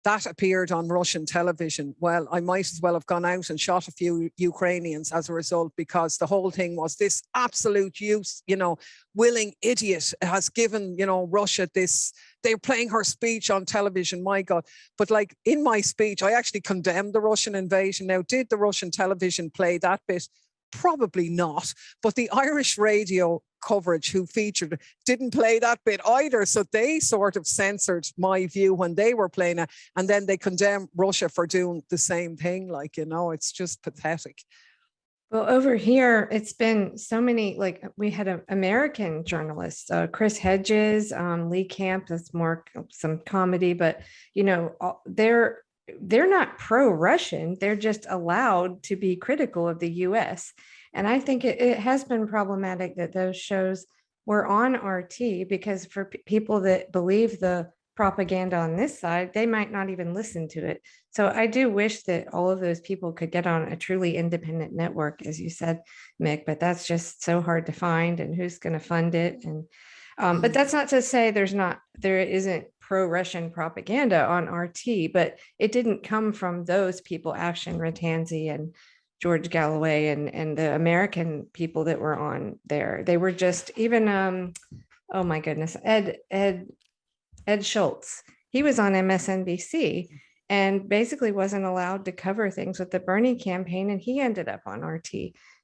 that appeared on Russian television. Well, I might as well have gone out and shot a few Ukrainians as a result, because the whole thing was this absolute willing idiot has given, Russia this. They're playing her speech on television, my God. But like in my speech, I actually condemned the Russian invasion. Now, did the Russian television play that bit? Probably not. But the Irish radio coverage who featured didn't play that bit either. So they sort of censored my view when they were playing it. And then they condemned Russia for doing the same thing. Like, it's just pathetic. Well, over here, it's been so many, like we had an American journalist, Chris Hedges, Lee Camp, that's more some comedy, but, they're not pro-Russian. They're just allowed to be critical of the US. And I think it has been problematic that those shows were on RT, because for people that believe the propaganda on this side, they might not even listen to it. So I do wish that all of those people could get on a truly independent network, as you said, Mick, but that's just so hard to find, and who's going to fund it. And but that's not to say there isn't pro-Russian propaganda on RT, but it didn't come from those people, Action Ratanzi and George Galloway and the American people that were on there. They were just even, oh my goodness, Ed Schultz. He was on MSNBC and basically wasn't allowed to cover things with the Bernie campaign, and he ended up on RT.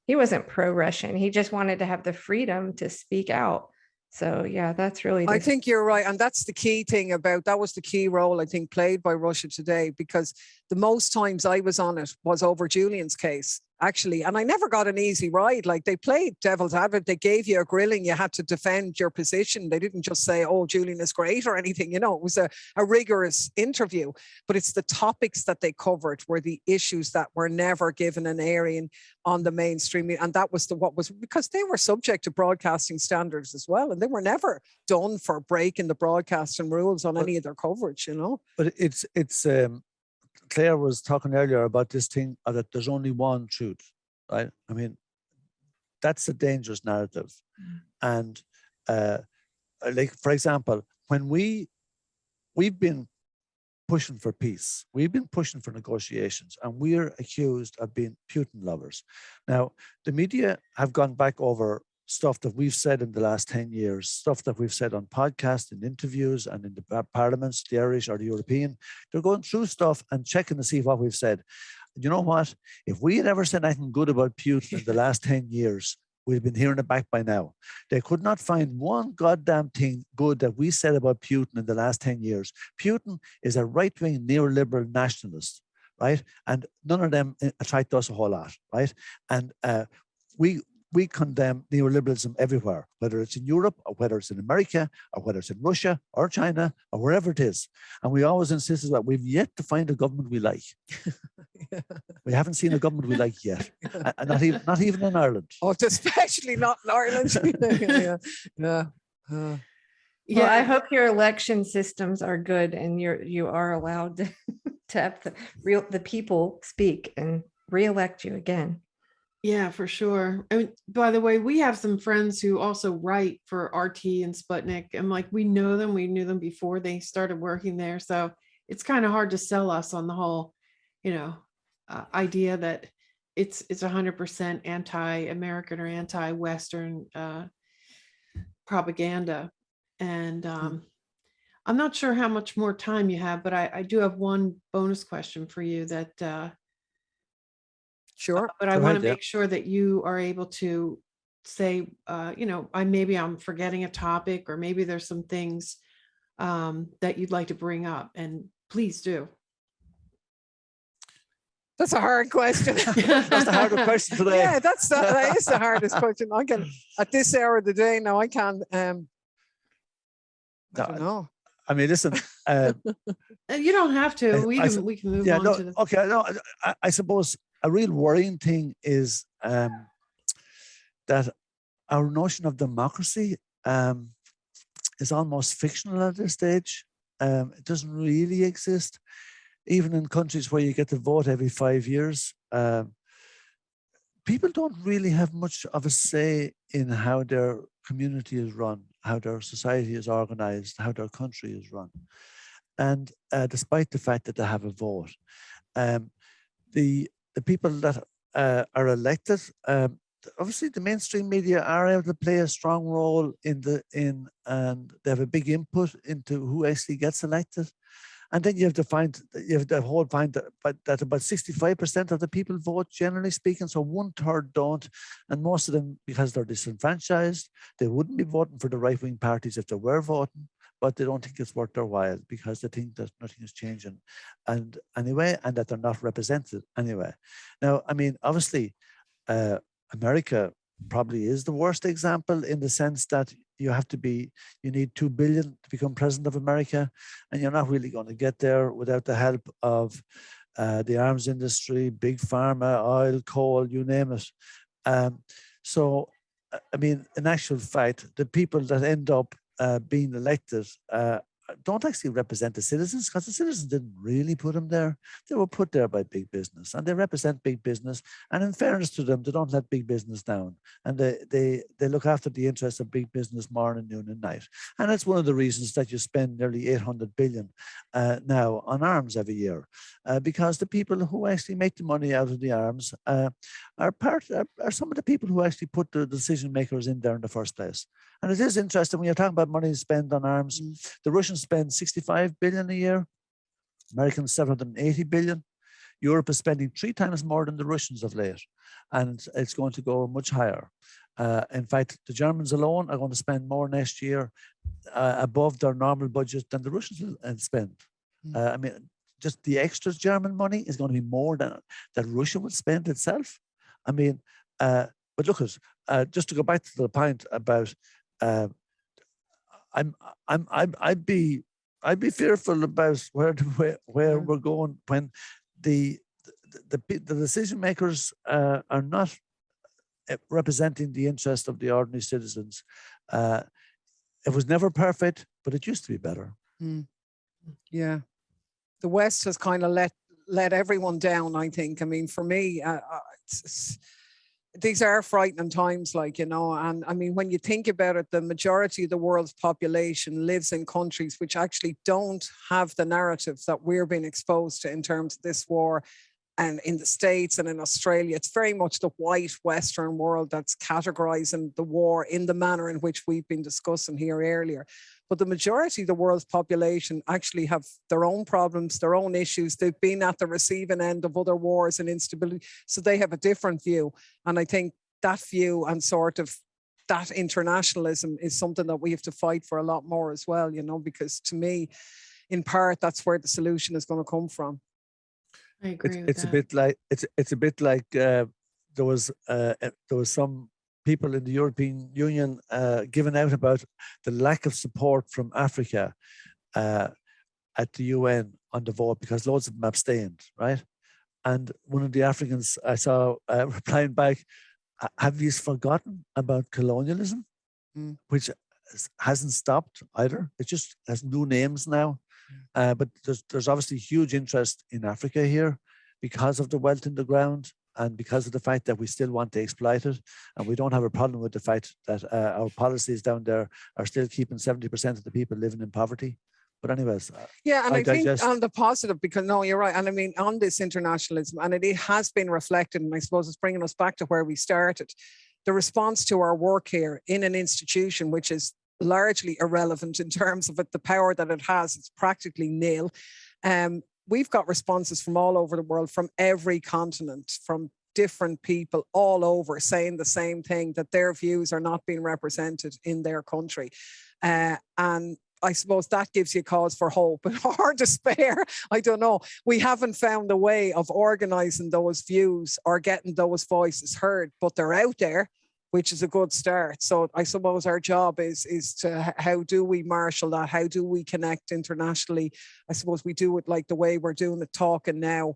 He wasn't pro-Russian. He just wanted to have the freedom to speak out. So yeah, that's really. I think you're right, and that's the key thing that was the key role I think played by Russia today, because the most times I was on it was over Julian's case, actually, and I never got an easy ride. Like, they played devil's advocate, they gave you a grilling, you had to defend your position. They didn't just say, "Oh, Julian is great" or anything. It was a rigorous interview, but it's the topics that they covered were the issues that were never given an airing on the mainstream, and that was because they were subject to broadcasting standards as well, and they were never done for breaking the broadcasting rules on any of their coverage. But it's Claire was talking earlier about this thing that there's only one truth, right? I mean, that's a dangerous narrative. And like, for example, when we've been pushing for peace, we've been pushing for negotiations, and we're accused of being Putin lovers. Now, the media have gone back over stuff that we've said in the last 10 years, stuff that we've said on podcasts and interviews and in the parliaments, the Irish or the European. They're going through stuff and checking to see what we've said. And you know what? If we had ever said anything good about Putin in the last 10 years, we'd have been hearing it back by now. They could not find one goddamn thing good that we said about Putin in the last 10 years. Putin is a right-wing neoliberal nationalist, right? And none of them attract us a whole lot, right? And we condemn neoliberalism everywhere, whether it's in Europe or whether it's in America or whether it's in Russia or China or wherever it is. And we always insist that we've yet to find a government we like. Yeah. We haven't seen a government we like yet, not even in Ireland. Oh, especially not in Ireland. Yeah. Well, I hope your election systems are good and you are allowed to have the people speak and re-elect you again. Yeah, for sure. I mean, by the way, we have some friends who also write for RT and Sputnik, and we know them. We knew them before they started working there, so it's kind of hard to sell us on the whole, idea that it's 100% anti-American or anti-Western propaganda. And I'm not sure how much more time you have, but I do have one bonus question for you that. Sure. But I want to make sure that you are able to say, maybe I'm forgetting a topic, or maybe there's some things that you'd like to bring up, and please do. That's a hard question. That's the hardest question today. Yeah, that is the hardest question. I can, at this hour of the day now, I can't. I don't know. I mean, listen. You don't have to. We can move on to the. Okay. No, I suppose a real worrying thing is that our notion of democracy is almost fictional at this stage. It doesn't really exist. Even in countries where you get to vote every 5 years, people don't really have much of a say in how their community is run, how their society is organized, how their country is run. And despite the fact that they have a vote, the people that are elected, obviously the mainstream media are able to play a strong role and they have a big input into who actually gets elected. And then you have to find that about 65% of the people vote, generally speaking. So 1/3 don't, and most of them, because they're disenfranchised, they wouldn't be voting for the right-wing parties if they were voting, but they don't think it's worth their while because they think that nothing is changing, and that they're not represented anyway. Now, I mean, obviously, America probably is the worst example in the sense that you need 2 billion to become president of America, and you're not really going to get there without the help of the arms industry, big pharma, oil, coal, you name it. So, I mean, in actual fact, the people that end up being elected don't actually represent the citizens, because the citizens didn't really put them there. They were put there by big business, and they represent big business. And in fairness to them, they don't let big business down, and they look after the interests of big business morning, noon, and night. And that's one of the reasons that you spend nearly 800 billion now on arms every year, because the people who actually make the money out of the arms are some of the people who actually put the decision makers in there in the first place. And it is interesting when you're talking about money spent on arms. The Russians spend 65 billion a year, Americans 780 billion. Europe is spending 3 times more than the Russians of late, and it's going to go much higher. In fact, the Germans alone are going to spend more next year above their normal budget than the Russians will spend. I mean, just the extra German money is going to be more than Russia would spend itself. I mean, but look at just to go back to the point about. I'd be fearful about where we're going when the decision makers are not representing the interest of the ordinary citizens. It was never perfect, but it used to be better. Yeah, the West has kind of let everyone down, I think. I mean, for me, these are frightening times, and I mean, when you think about it, the majority of the world's population lives in countries which actually don't have the narrative that we're being exposed to in terms of this war. And in the States and in Australia, it's very much the white Western world that's categorizing the war in the manner in which we've been discussing here earlier. But the majority of the world's population actually have their own problems, their own issues. They've been at the receiving end of other wars and instability. So they have a different view. And I think that view and sort of that internationalism is something that we have to fight for a lot more as well, because to me, in part, that's where the solution is going to come from. I agree with it's that. It's a bit like there was some people in the European Union giving out about the lack of support from Africa at the UN on the vote because loads of them abstained, right? And one of the Africans I saw replying back, have you forgotten about colonialism, which hasn't stopped either? It just has new names now. But there's obviously huge interest in Africa here because of the wealth in the ground and because of the fact that we still want to exploit it. And we don't have a problem with the fact that our policies down there are still keeping 70% of the people living in poverty. But anyways, yeah, and I think on the positive, because no, you're right. And I mean, on this internationalism, and it has been reflected, and I suppose it's bringing us back to where we started, the response to our work here in an institution which is largely irrelevant in terms of it, the power that it has, it's practically nil. We've got responses from all over the world, from every continent, from different people all over saying the same thing, that their views are not being represented in their country. And I suppose that gives you cause for hope or despair. I don't know. We haven't found a way of organizing those views or getting those voices heard, but they're out there, which is a good start. So I suppose our job is to, how do we marshal that? How do we connect internationally? I suppose we do it like the way we're doing it, talking now,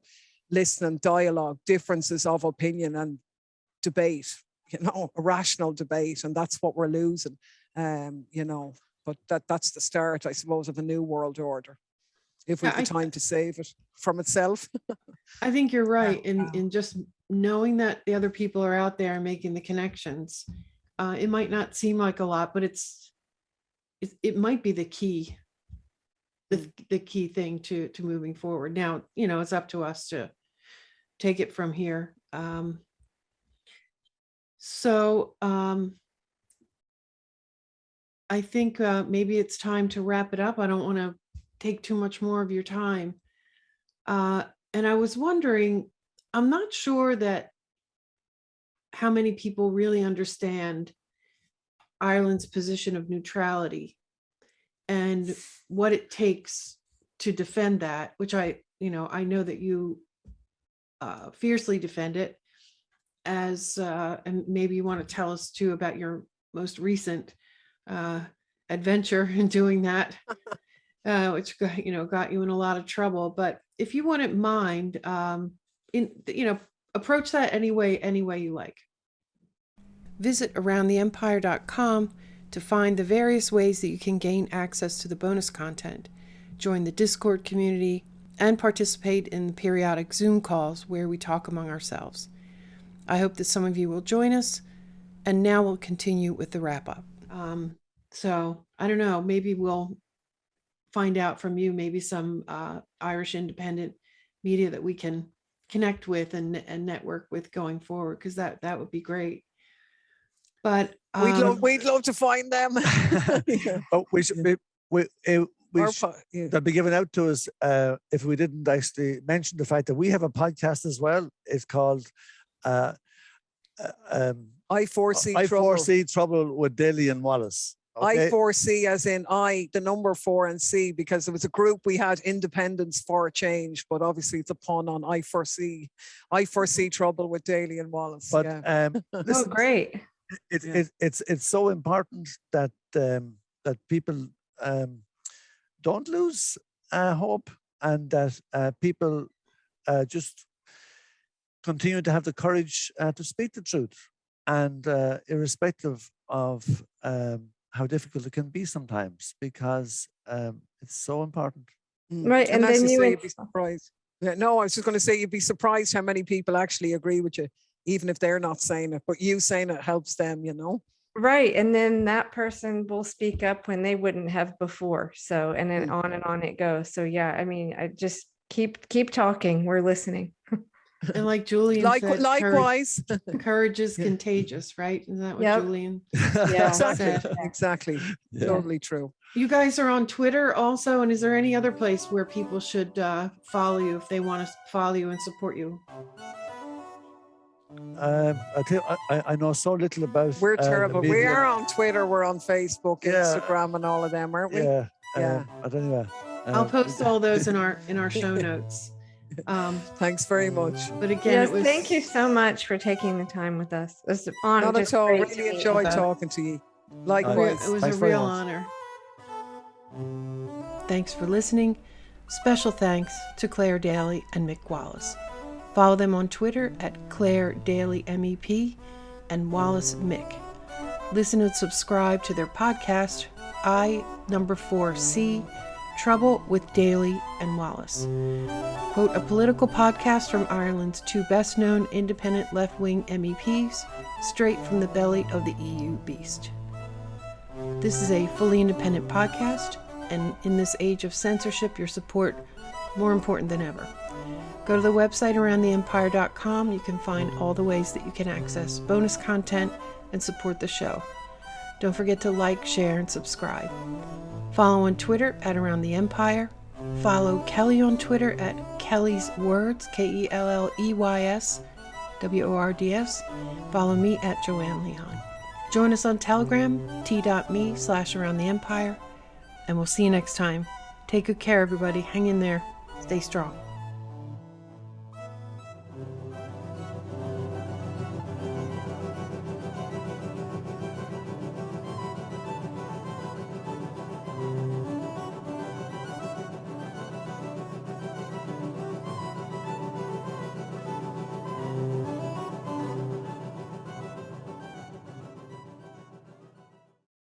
listening, dialogue, differences of opinion and debate, a rational debate. And that's what we're losing, but that's the start, I suppose, of a new world order, if we have the time to save it from itself. I think you're right in just knowing that the other people are out there and making the connections, it might not seem like a lot, but it might be the key, the key thing to moving forward. Now, it's up to us to take it from here. So I think maybe it's time to wrap it up. I don't want to take too much more of your time. And I was wondering, I'm not sure that how many people really understand Ireland's position of neutrality and what it takes to defend that, which I know that you fiercely defend it, as and maybe you want to tell us too about your most recent adventure in doing that, which got you in a lot of trouble. But if you wouldn't mind, approach that any way you like. Visit aroundtheempire.com to find the various ways that you can gain access to the bonus content, join the Discord community, and participate in the periodic Zoom calls where we talk among ourselves. I hope that some of you will join us, and now we'll continue with the wrap-up. So I don't know, maybe we'll find out from you, maybe some Irish independent media that we can connect with and network with going forward, because that would be great. But we'd love to find them. Oh, that'd be given out to us if we didn't actually mention the fact that we have a podcast as well. It's called I foresee trouble with Daly and Wallace. Okay? I foresee as in the number 4 and C, because there was a group we had, Independence for a Change, but obviously it's a pun on I foresee trouble with Daly and Wallace. But Oh, great. It's so important that that people don't lose hope, and that people just continue to have the courage to speak the truth, and irrespective of how difficult it can be sometimes, because it's so important. Right, and as then you'd be surprised. Yeah, no, I was just going to say, you'd be surprised how many people actually agree with you, even if they're not saying it. But you saying it helps them, Right, and then that person will speak up when they wouldn't have before. So, and then on it goes. So yeah, I mean, I just keep talking. We're listening. And like Julian said, likewise, courage is contagious, right? Isn't that what Julian Yeah, exactly. Yeah. Totally true. You guys are on Twitter also, and is there any other place where people should follow you if they want to follow you and support you? I know so little about. We're terrible. We are on Twitter. We're on Facebook, Instagram, and all of them, aren't we? Yeah. Yeah. But anyway, I'll post all those in our show notes. Thanks very much. But again, thank you so much for taking the time with us. It was an honor. Not at all. Really enjoyed talking to you. Likewise. It was a real honor. Thanks for listening. Special thanks to Clare Daly and Mick Wallace. Follow them on Twitter at Clare Daly MEP and Wallace Mick. Listen and subscribe to their podcast, I4C, Trouble with Daly and Wallace. Quote, a political podcast from Ireland's 2 best-known independent left-wing MEPs, straight from the belly of the EU beast. This is a fully independent podcast, and in this age of censorship, your support more important than ever. Go to the website aroundtheempire.com. You can find all the ways that you can access bonus content and support the show. Don't forget to like, share, and subscribe. Follow on Twitter at Around the Empire. Follow Kelly on Twitter at Kelly's Words, KELLEYS WORDS. Follow me at Joanne Leon. Join us on Telegram, t.me/aroundtheempire. And we'll see you next time. Take good care, everybody. Hang in there. Stay strong.